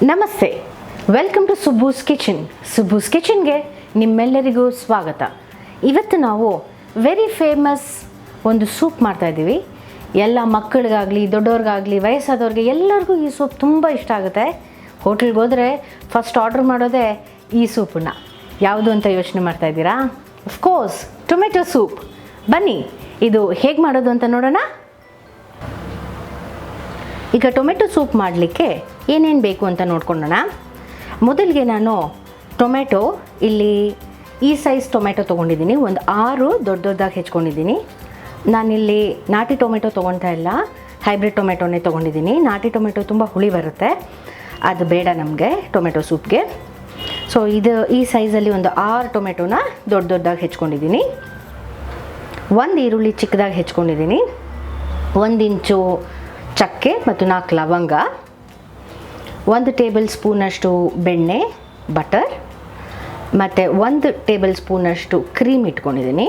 ನಮಸ್ತೆ, welcome to ಸುಬ್ಬೂಸ್ kitchen. ಸುಬ್ಬೂಸ್ ಕಿಚನ್ಗೆ ನಿಮ್ಮೆಲ್ಲರಿಗೂ ಸ್ವಾಗತ. ಇವತ್ತು ನಾವು ವೆರಿ ಫೇಮಸ್ ಒಂದು ಸೂಪ್ ಮಾಡ್ತಾಯಿದ್ದೀವಿ. ಎಲ್ಲ ಮಕ್ಕಳಿಗಾಗಲಿ ದೊಡ್ಡವ್ರಿಗಾಗಲಿ ವಯಸ್ಸಾದವ್ರಿಗೆ ಎಲ್ಲರಿಗೂ ಈ ಸೂಪ್ ತುಂಬ ಇಷ್ಟ ಆಗುತ್ತೆ. ಹೋಟೆಲ್ಗೆ ಹೋದರೆ ಫಸ್ಟ್ ಆರ್ಡ್ರ್ ಮಾಡೋದೇ ಈ ಸೂಪನ್ನ. ಯಾವುದು ಅಂತ ಯೋಚನೆ ಮಾಡ್ತಾಯಿದ್ದೀರಾ? Of course tomato soup. ಬನ್ನಿ ಇದು ಹೇಗೆ ಮಾಡೋದು ಅಂತ ನೋಡೋಣ. ಈಗ ಟೊಮೆಟೊ ಸೂಪ್ ಮಾಡಲಿಕ್ಕೆ ಏನೇನು ಬೇಕು ಅಂತ ನೋಡ್ಕೊಳ್ಳೋಣ. ಮೊದಲಿಗೆ ನಾನು ಟೊಮೆಟೊ ಇಲ್ಲಿ ಈ ಸೈಜ್ ಟೊಮೆಟೊ ತೊಗೊಂಡಿದ್ದೀನಿ. ಒಂದು 6 ದೊಡ್ಡದಾಗಿ ಹೆಚ್ಕೊಂಡಿದ್ದೀನಿ. ನಾನಿಲ್ಲಿ ನಾಟಿ ಟೊಮೆಟೊ ತೊಗೊಳ್ತಾ ಇಲ್ಲ, ಹೈಬ್ರಿಡ್ ಟೊಮೆಟೊನೇ ತೊಗೊಂಡಿದ್ದೀನಿ. ನಾಟಿ ಟೊಮೆಟೊ ತುಂಬ ಹುಳಿ ಬರುತ್ತೆ, ಅದು ಬೇಡ ನಮಗೆ ಟೊಮೆಟೊ ಸೂಪ್ಗೆ. ಸೊ ಈ ಸೈಜಲ್ಲಿ ಒಂದು 6 ಟೊಮೆಟೊನ ದೊಡ್ಡದಾಗಿ ಹೆಚ್ಕೊಂಡಿದ್ದೀನಿ. 1 ಈರುಳ್ಳಿ ಚಿಕ್ಕದಾಗಿ ಹೆಚ್ಕೊಂಡಿದ್ದೀನಿ. 1 ಇಂಚು ಚಕ್ಕೆ ಮತ್ತು 4 ಲವಂಗ, 1 ಟೇಬಲ್ ಸ್ಪೂನಷ್ಟು ಬೆಣ್ಣೆ ಬಟರ್, ಮತ್ತು 1 ಟೇಬಲ್ ಸ್ಪೂನಷ್ಟು ಕ್ರೀಮ್ ಇಟ್ಕೊಂಡಿದ್ದೀನಿ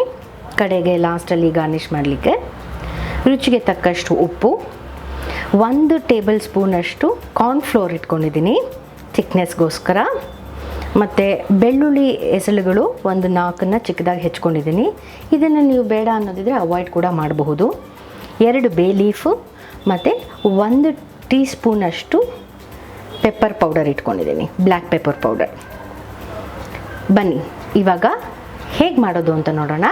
ಕಡೆಗೆ ಲಾಸ್ಟಲ್ಲಿ ಗಾರ್ನಿಷ್ ಮಾಡಲಿಕ್ಕೆ. ರುಚಿಗೆ ತಕ್ಕಷ್ಟು ಉಪ್ಪು, 1 ಟೇಬಲ್ ಸ್ಪೂನಷ್ಟು ಕಾರ್ನ್ಫ್ಲೋರ್ ಇಟ್ಕೊಂಡಿದ್ದೀನಿ ಥಿಕ್ನೆಸ್ಗೋಸ್ಕರ, ಮತ್ತು ಬೆಳ್ಳುಳ್ಳಿ ಎಸಳುಗಳು ಒಂದು 4 ಚಿಕ್ಕದಾಗಿ ಹೆಚ್ಕೊಂಡಿದ್ದೀನಿ. ಇದನ್ನು ನೀವು ಬೇಡ ಅನ್ನೋದಿದ್ರೆ ಅವಾಯ್ಡ್ ಕೂಡ ಮಾಡಬಹುದು. 2 ಬೇ ಲೀಫು ಮತ್ತು 1 ಟೀ ಸ್ಪೂನಷ್ಟು ಪೆಪ್ಪರ್ ಪೌಡರ್ ಇಟ್ಕೊಂಡಿದ್ದೀನಿ, ಬ್ಲ್ಯಾಕ್ ಪೆಪ್ಪರ್ ಪೌಡರ್. ಬನ್ನಿ ಇವಾಗ ಹೇಗೆ ಮಾಡೋದು ಅಂತ ನೋಡೋಣ.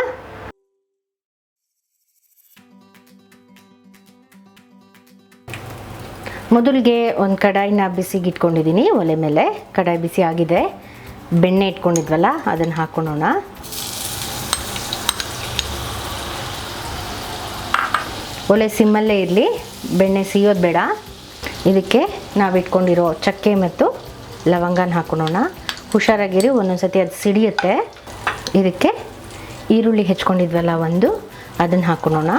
ಮೊದಲಿಗೆ ಒಂದು ಕಡಾಯಿನ ಬಿಸಿಗೆ ಇಟ್ಕೊಂಡಿದ್ದೀನಿ. ಒಲೆ ಮೇಲೆ ಕಡಾಯಿ ಬಿಸಿ ಆಗಿದೆ. ಬೆಣ್ಣೆ ಇಟ್ಕೊಂಡಿದ್ವಲ್ಲ ಅದನ್ನು ಹಾಕ್ಕೊಳ್ಳೋಣ. ಒಲೆ ಸಿಮ್ಮಲ್ಲೇ ಇರಲಿ, ಬೆಣ್ಣೆ ಸಿಯೋದು ಬೇಡ. ಇದಕ್ಕೆ ನಾವು ಇಟ್ಕೊಂಡಿರೋ ಚಕ್ಕೆ ಮತ್ತು ಲವಂಗನ ಹಾಕೊಳ್ಳೋಣ. ಹುಷಾರಾಗಿರಿ, ಒಂದೊಂದು ಸತಿ ಅದು ಸಿಡಿಯುತ್ತೆ. ಇದಕ್ಕೆ ಈರುಳ್ಳಿ ಹೆಚ್ಕೊಂಡಿದ್ವಲ್ಲ ಅದನ್ನು ಹಾಕೊಳ್ಳೋಣ.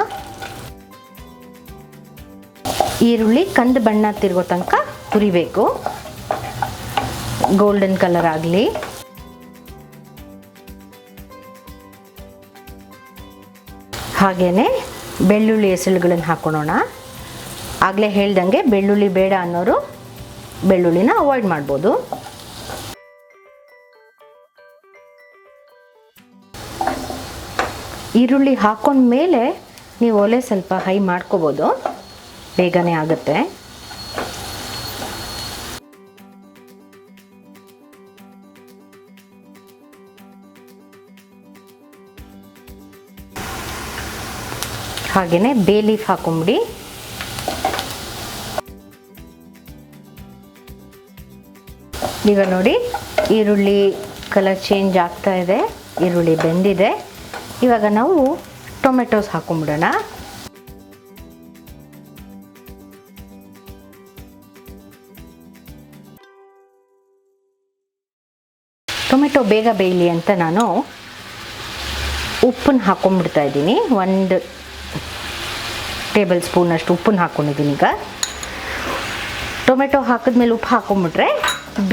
ಈರುಳ್ಳಿ ಕಂದು ಬಣ್ಣ ತಿರುಗೋ ತನಕ ಹುರಿಬೇಕು, ಗೋಲ್ಡನ್ ಕಲರ್ ಆಗಲಿ. ಹಾಗೆಯೇ ಬೆಳ್ಳುಳ್ಳಿ ಎಸಳುಗಳನ್ನು ಹಾಕೊಳ್ಳೋಣ. ಆಗಲೇ ಹೇಳ್ದಂಗೆ ಬೆಳ್ಳುಳ್ಳಿ ಬೇಡ ಅನ್ನೋರು ಬೆಳ್ಳುಳ್ಳಿನ ಅವಾಯ್ಡ್ ಮಾಡ್ಬೋದು. ಈರುಳ್ಳಿ ಹಾಕೊಂಡ್ಮೇಲೆ ನೀವು ಒಲೆ ಸ್ವಲ್ಪ ಹೈ ಮಾಡ್ಕೋಬೋದು, ಬೇಗನೆ ಆಗುತ್ತೆ. ಹಾಗೆಯೇ ಬೇ ಲೀಫ್ ಹಾಕೊಂಬಿಡಿ. ಈಗ ನೋಡಿ ಈರುಳ್ಳಿ ಕಲರ್ ಚೇಂಜ್ ಆಗ್ತಾ ಇದೆ, ಈರುಳ್ಳಿ ಬೆಂದಿದೆ. ಇವಾಗ ನಾವು ಟೊಮೆಟೊಸ್ ಹಾಕೊಂಬಿಡೋಣ. ಟೊಮೆಟೊ ಬೇಗ ಬೇಯಲಿ ಅಂತ ನಾನು ಉಪ್ಪನ್ನು ಹಾಕೊಂಡ್ಬಿಡ್ತಾ ಇದ್ದೀನಿ. 1 ಟೇಬಲ್ ಸ್ಪೂನಷ್ಟು ಉಪ್ಪನ್ನು ಹಾಕ್ಕೊಂಡಿದ್ದೀನಿ. ಈಗ ಟೊಮೆಟೊ ಹಾಕಿದ್ಮೇಲೆ ಉಪ್ಪು ಹಾಕೊಂಡ್ಬಿಟ್ರೆ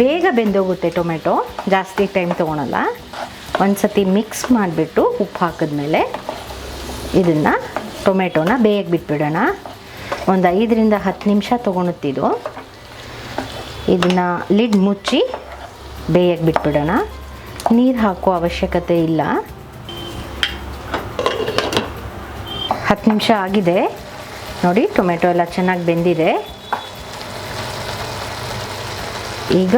ಬೇಗ ಬೆಂದೋಗುತ್ತೆ. ಟೊಮೆಟೊ ಜಾಸ್ತಿ ಟೈಮ್ ತೊಗೊಳಲ್ಲ. ಒಂದು ಸತಿ ಮಿಕ್ಸ್ ಮಾಡಿಬಿಟ್ಟು ಉಪ್ಪು ಹಾಕಿದ್ಮೇಲೆ ಇದನ್ನು ಟೊಮೆಟೊನ ಬೇಗ ಬಿಟ್ಬಿಡೋಣ. ಒಂದು 5ರಿಂದ 10 ನಿಮಿಷ ತೊಗೊಳುತ್ತಿದ್ದು. ಇದನ್ನು ಲಿಡ್ ಮುಚ್ಚಿ ಬೇಗ ಬಿಟ್ಬಿಡೋಣ. ನೀರು ಹಾಕೋ ಅವಶ್ಯಕತೆ ಇಲ್ಲ. 10 ನಿಮಿಷ ಆಗಿದೆ ನೋಡಿ, ಟೊಮೆಟೊ ಎಲ್ಲ ಚೆನ್ನಾಗಿ ಬೆಂದಿದೆ. ಈಗ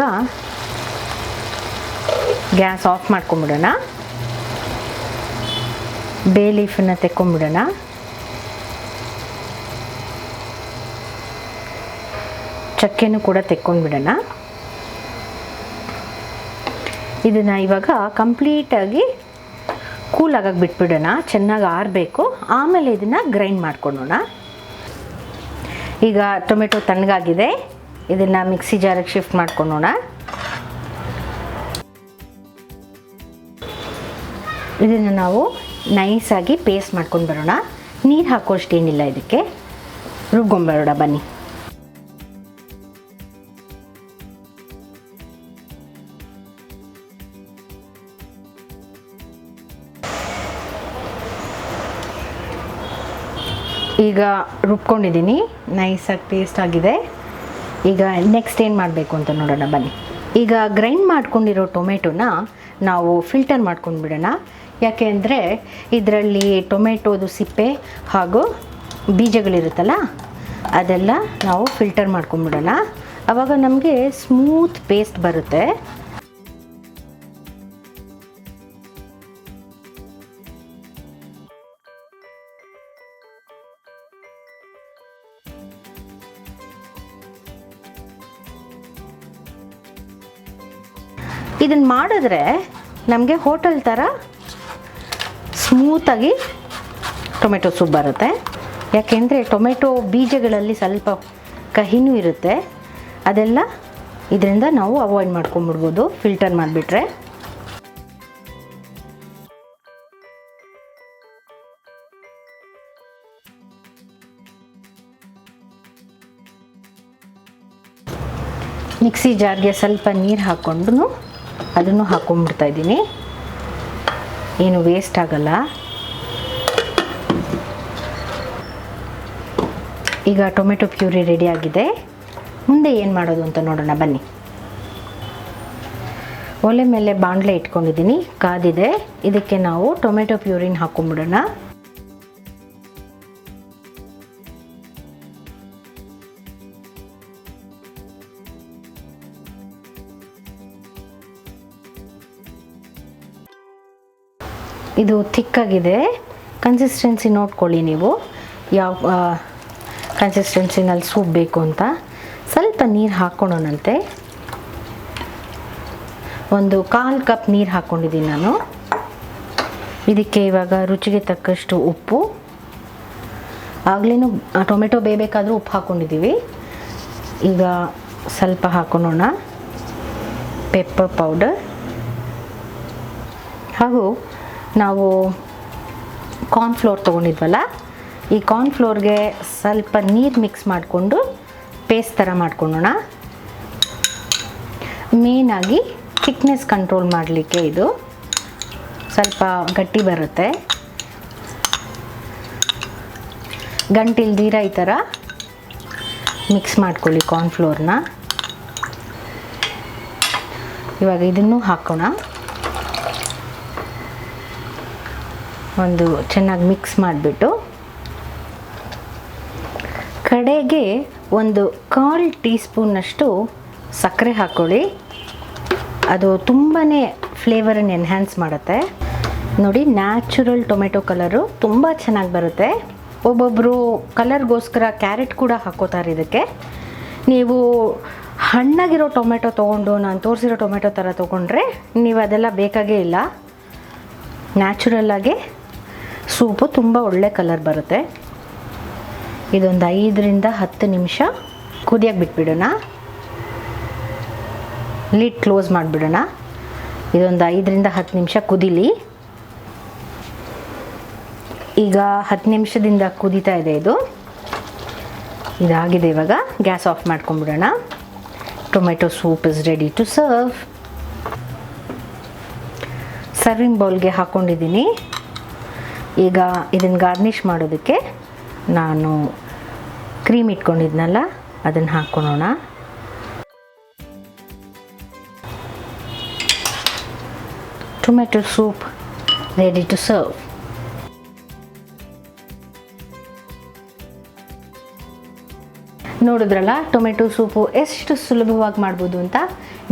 ಗ್ಯಾಸ್ ಆಫ್ ಮಾಡ್ಕೊಂಬಿಡೋಣ. ಬೇ ಲೀಫನ್ನು ತೆಕ್ಕೊಂಬಿಡೋಣ. ಚಕ್ಕೆನೂ ಕೂಡ ತೆಕ್ಕೊಂಡ್ಬಿಡೋಣ. ಇದನ್ನು ಇವಾಗ ಕಂಪ್ಲೀಟಾಗಿ ಕೂಲ್ ಆಗಕ್ಕೆ ಬಿಟ್ಬಿಡೋಣ. ಚೆನ್ನಾಗಿ ಆರಬೇಕು, ಆಮೇಲೆ ಇದನ್ನು ಗ್ರೈಂಡ್ ಮಾಡ್ಕೊಳ್ಳೋಣ. ಈಗ ಟೊಮೆಟೊ ತಣ್ಣಗಾಗಿದೆ, ಇದನ್ನು ಮಿಕ್ಸಿ ಜಾರಿಗೆ ಶಿಫ್ಟ್ ಮಾಡ್ಕೊಳ್ಳೋಣ. ಇದನ್ನು ನಾವು ನೈಸಾಗಿ ಪೇಸ್ಟ್ ಮಾಡ್ಕೊಂಡು ಬರೋಣ. ನೀರು ಹಾಕೋಷ್ಟೇನಿಲ್ಲ, ಇದಕ್ಕೆ ರುಬ್ಕೊಂಬರೋಣ. ಬನ್ನಿ. ಈಗ ರುಬ್ಕೊಂಡಿದ್ದೀನಿ, ನೈಸಾಗಿ ಪೇಸ್ಟ್ ಆಗಿದೆ. ಈಗ ನೆಕ್ಸ್ಟ್ ಏನು ಮಾಡಬೇಕು ಅಂತ ನೋಡೋಣ ಬನ್ನಿ. ಈಗ ಗ್ರೈಂಡ್ ಮಾಡ್ಕೊಂಡಿರೋ ಟೊಮೆಟೊನ ನಾವು ಫಿಲ್ಟರ್ ಮಾಡ್ಕೊಂಡು ಬಿಡೋಣ. ಯಾಕೆ ಅಂದರೆ ಇದರಲ್ಲಿ ಟೊಮೆಟೊದು ಸಿಪ್ಪೆ ಹಾಗೂ ಬೀಜಗಳಿರುತ್ತಲ್ಲ ಅದೆಲ್ಲ ನಾವು ಫಿಲ್ಟರ್ ಮಾಡ್ಕೊಂಡ್ಬಿಡೋಣ. ಆವಾಗ ನಮಗೆ ಸ್ಮೂತ್ ಪೇಸ್ಟ್ ಬರುತ್ತೆ. ಇದನ್ನು ಮಾಡಿದ್ರೆ ನಮಗೆ ಹೋಟೆಲ್ ಥರ ಸ್ಮೂತಾಗಿ ಟೊಮೆಟೊ ಸೂಪ್ ಬರುತ್ತೆ. ಯಾಕೆಂದರೆ ಟೊಮೆಟೊ ಬೀಜಗಳಲ್ಲಿ ಸ್ವಲ್ಪ ಕಹಿನೂ ಇರುತ್ತೆ. ಅದೆಲ್ಲ ಇದರಿಂದ ನಾವು ಅವಾಯ್ಡ್ ಮಾಡ್ಕೊಂಬಿಡ್ಬೋದು ಫಿಲ್ಟರ್ ಮಾಡಿಬಿಟ್ರೆ. ಮಿಕ್ಸಿ ಜಾರ್ಗೆ ಸ್ವಲ್ಪ ನೀರು ಹಾಕ್ಕೊಂಡು ಅದನ್ನು ಹಾಕ್ಕೊಂಡ್ಬಿಡ್ತಾ ಇದ್ದೀನಿ. ಏನು ವೇಸ್ಟ್ ಆಗಲ್ಲ. ಈಗ ಟೊಮೆಟೊ ಪ್ಯೂರಿ ರೆಡಿ ಆಗಿದೆ. ಮುಂದೆ ಏನು ಮಾಡೋದು ಅಂತ ನೋಡೋಣ ಬನ್ನಿ. ಒಲೆ ಮೇಲೆ ಬಾಣಲೆ ಇಟ್ಕೊಂಡಿದ್ದೀನಿ, ಕಾದಿದೆ. ಇದಕ್ಕೆ ನಾವು ಟೊಮೆಟೊ ಪ್ಯೂರಿನ ಹಾಕ್ಕೊಂಡ್ಬಿಡೋಣ. ಇದು ಥಿಕ್ಕಾಗಿದೆ. ಕನ್ಸಿಸ್ಟೆನ್ಸಿ ನೋಡ್ಕೊಳ್ಳಿ ನೀವು, ಯಾವ ಕನ್ಸಿಸ್ಟೆನ್ಸಿನಲ್ಲಿ ಸೂಪ್ ಬೇಕು ಅಂತ. ಸ್ವಲ್ಪ ನೀರು ಹಾಕ್ಕೊಳ್ಳೋಣಂತೆ. ಒಂದು 1/4 ಕಪ್ ನೀರು ಹಾಕ್ಕೊಂಡಿದ್ದೀನಿ ನಾನು. ಇದಕ್ಕೆ ಇವಾಗ ರುಚಿಗೆ ತಕ್ಕಷ್ಟು ಉಪ್ಪು. ಆಗಲೇನು ಟೊಮೆಟೊ ಬೇಯಬೇಕಾದ್ರೂ ಉಪ್ಪು ಹಾಕ್ಕೊಂಡಿದ್ದೀವಿ. ಈಗ ಸ್ವಲ್ಪ ಹಾಕ್ಕೊಳ್ಳೋಣ ಪೆಪ್ಪರ್ ಪೌಡರ್. ಹಾಗೂ ನಾವು ಕಾರ್ನ್ಫ್ಲೋರ್ ತೊಗೊಂಡಿದ್ವಲ್ಲ, ಈ ಕಾರ್ನ್ಫ್ಲೋರ್ಗೆ ಸ್ವಲ್ಪ ನೀರು ಮಿಕ್ಸ್ ಮಾಡಿಕೊಂಡು ಪೇಸ್ಟ್ ಥರ ಮಾಡ್ಕೊಳ್ಳೋಣ. ಮೇಯ್ನಾಗಿ ಥಿಕ್ನೆಸ್ ಕಂಟ್ರೋಲ್ ಮಾಡಲಿಕ್ಕೆ ಇದು ಸ್ವಲ್ಪ ಗಟ್ಟಿ ಬರುತ್ತೆ. ಗಂಟಿಲ್ದಿರ ಈ ಥರ ಮಿಕ್ಸ್ ಮಾಡ್ಕೊಳ್ಳಿ ಕಾರ್ನ್ಫ್ಲೋರ್ನ. ಇವಾಗ ಇದನ್ನು ಹಾಕೋಣ. ಒಂದು ಚೆನ್ನಾಗಿ ಮಿಕ್ಸ್ ಮಾಡಿಬಿಟ್ಟು ಕಡೆಗೆ ಒಂದು 1/4 ಟೀ ಸ್ಪೂನ್ನಷ್ಟು ಸಕ್ಕರೆ ಹಾಕ್ಕೊಳ್ಳಿ. ಅದು ತುಂಬಾ ಫ್ಲೇವರನ್ನು ಎನ್ಹ್ಯಾನ್ಸ್ ಮಾಡುತ್ತೆ. ನೋಡಿ, ನ್ಯಾಚುರಲ್ ಟೊಮೆಟೊ ಕಲರು ತುಂಬ ಚೆನ್ನಾಗಿ ಬರುತ್ತೆ. ಒಬ್ಬೊಬ್ಬರು ಕಲರ್ಗೋಸ್ಕರ ಕ್ಯಾರೆಟ್ ಕೂಡ ಹಾಕೋತಾರೆ ಇದಕ್ಕೆ. ನೀವು ಹಣ್ಣಾಗಿರೋ ಟೊಮೆಟೊ ತೊಗೊಂಡು ನಾನು ತೋರಿಸಿರೋ ಟೊಮೆಟೊ ಥರ ತೊಗೊಂಡ್ರೆ ನೀವು ಅದೆಲ್ಲ ಬೇಕಾಗೇ ಇಲ್ಲ. ನ್ಯಾಚುರಲ್ಲಾಗಿ ಸೂಪು ತುಂಬ ಒಳ್ಳೆ ಕಲರ್ ಬರುತ್ತೆ. ಇದೊಂದು 5ರಿಂದ 10 ನಿಮಿಷ ಕುದಿಯೋಕ್ಕೆ ಬಿಟ್ಬಿಡೋಣ. ಲಿಡ್ ಕ್ಲೋಸ್ ಮಾಡಿಬಿಡೋಣ. ಇದೊಂದು 5ರಿಂದ 10 ನಿಮಿಷ ಕುದೀಲಿ. ಈಗ 10 ನಿಮಿಷದಿಂದ ಕುದೀತಾ ಇದೆ ಇದು. ಇದಾಗಿದೆ. ಇವಾಗ ಗ್ಯಾಸ್ ಆಫ್ ಮಾಡ್ಕೊಂಬಿಡೋಣ. Tomato soup is ready to serve. Serving ಬೌಲ್ಗೆ ಹಾಕ್ಕೊಂಡಿದ್ದೀನಿ. ಈಗ ಇದನ್ನು ಗಾರ್ನಿಷ್ ಮಾಡೋದಕ್ಕೆ ನಾನು ಕ್ರೀಮ್ ಇಟ್ಕೊಂಡಿದ್ನಲ್ಲ ಅದನ್ನು ಹಾಕ್ಕೊಳ್ಳೋಣ. Tomato soup ready to serve. ನೋಡಿದ್ರಲ್ಲ ಟೊಮೆಟೊ ಸೂಪು ಎಷ್ಟು ಸುಲಭವಾಗಿ ಮಾಡ್ಬೋದು ಅಂತ.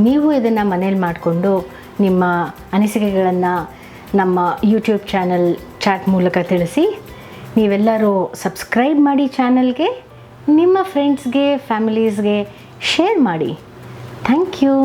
ನೀವು ಇದನ್ನು ಮನೇಲಿ ಮಾಡಿಕೊಂಡು ನಿಮ್ಮ ಅನಿಸಿಕೆಗಳನ್ನು ನಮ್ಮ ಯೂಟ್ಯೂಬ್ ಚಾನಲ್ ಚಾಟ್ ಮೂಲಕ ತಿಳಿಸಿ. ನೀವೆಲ್ಲರೂ ಸಬ್ಸ್ಕ್ರೈಬ್ ಮಾಡಿ ಚಾನಲ್ಗೆ, ನಿಮ್ಮ ಫ್ರೆಂಡ್ಸ್ಗೆ ಫ್ಯಾಮಿಲೀಸ್ಗೆ ಶೇರ್ ಮಾಡಿ. Thank you.